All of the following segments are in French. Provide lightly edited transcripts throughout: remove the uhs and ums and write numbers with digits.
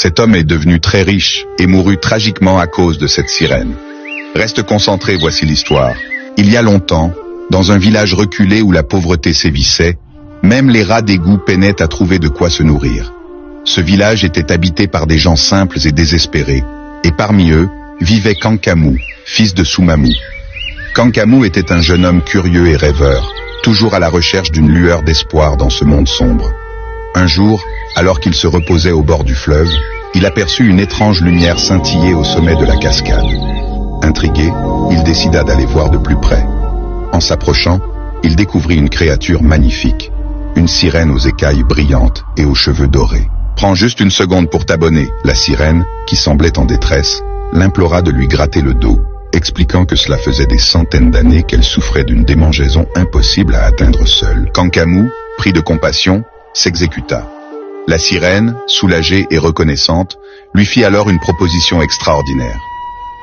Cet homme est devenu très riche et mourut tragiquement à cause de cette sirène. Reste concentré, voici l'histoire. Il y a longtemps, dans un village reculé où la pauvreté sévissait, même les rats d'égout peinaient à trouver de quoi se nourrir. Ce village était habité par des gens simples et désespérés, et parmi eux vivait Kankamou, fils de Soumamu. Kankamou était un jeune homme curieux et rêveur, toujours à la recherche d'une lueur d'espoir dans ce monde sombre. Un jour, alors qu'il se reposait au bord du fleuve, il aperçut une étrange lumière scintiller au sommet de la cascade. Intrigué, il décida d'aller voir de plus près. En s'approchant, il découvrit une créature magnifique, une sirène aux écailles brillantes et aux cheveux dorés. « Prends juste une seconde pour t'abonner », la sirène, qui semblait en détresse, l'implora de lui gratter le dos, expliquant que cela faisait des centaines d'années qu'elle souffrait d'une démangeaison impossible à atteindre seule. Kankamou, pris de compassion, s'exécuta. La sirène, soulagée et reconnaissante, lui fit alors une proposition extraordinaire.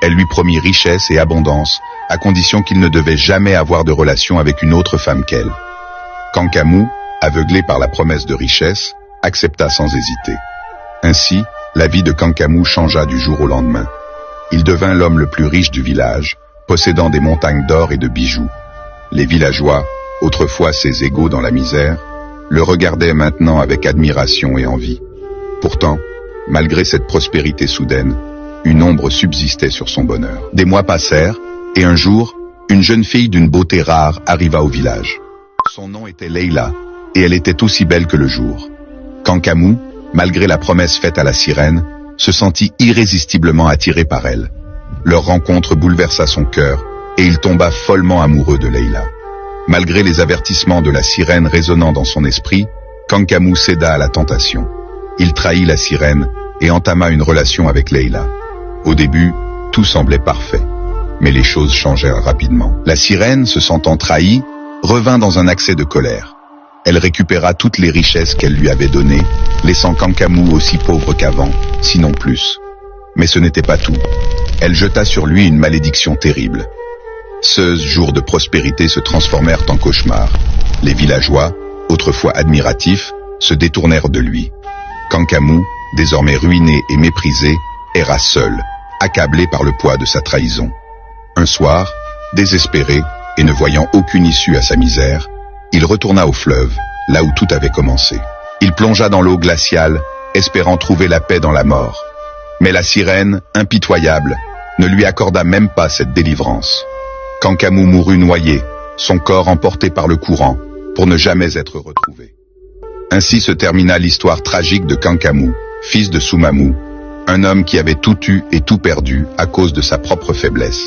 Elle lui promit richesse et abondance, à condition qu'il ne devait jamais avoir de relation avec une autre femme qu'elle. Kankamou, aveuglé par la promesse de richesse, accepta sans hésiter. Ainsi, la vie de Kankamou changea du jour au lendemain. Il devint l'homme le plus riche du village, possédant des montagnes d'or et de bijoux. Les villageois, autrefois ses égaux dans la misère, le regardaient maintenant avec admiration et envie. Pourtant, malgré cette prospérité soudaine, une ombre subsistait sur son bonheur. Des mois passèrent, et un jour, une jeune fille d'une beauté rare arriva au village. Son nom était Leila, et elle était aussi belle que le jour. Kankamou, malgré la promesse faite à la sirène, se sentit irrésistiblement attiré par elle. Leur rencontre bouleversa son cœur, et il tomba follement amoureux de Leila. Malgré les avertissements de la sirène résonnant dans son esprit, Kankamou céda à la tentation. Il trahit la sirène et entama une relation avec Leila. Au début, tout semblait parfait, mais les choses changèrent rapidement. La sirène, se sentant trahie, revint dans un accès de colère. Elle récupéra toutes les richesses qu'elle lui avait données, laissant Kankamou aussi pauvre qu'avant, sinon plus. Mais ce n'était pas tout. Elle jeta sur lui une malédiction terrible. Ces jours de prospérité se transformèrent en cauchemars. Les villageois, autrefois admiratifs, se détournèrent de lui. Kankamou, désormais ruiné et méprisé, erra seul, accablé par le poids de sa trahison. Un soir, désespéré et ne voyant aucune issue à sa misère, il retourna au fleuve, là où tout avait commencé. Il plongea dans l'eau glaciale, espérant trouver la paix dans la mort. Mais la sirène, impitoyable, ne lui accorda même pas cette délivrance. Kankamou mourut noyé, son corps emporté par le courant, pour ne jamais être retrouvé. Ainsi se termina l'histoire tragique de Kankamou, fils de Soumamu, un homme qui avait tout eu et tout perdu à cause de sa propre faiblesse.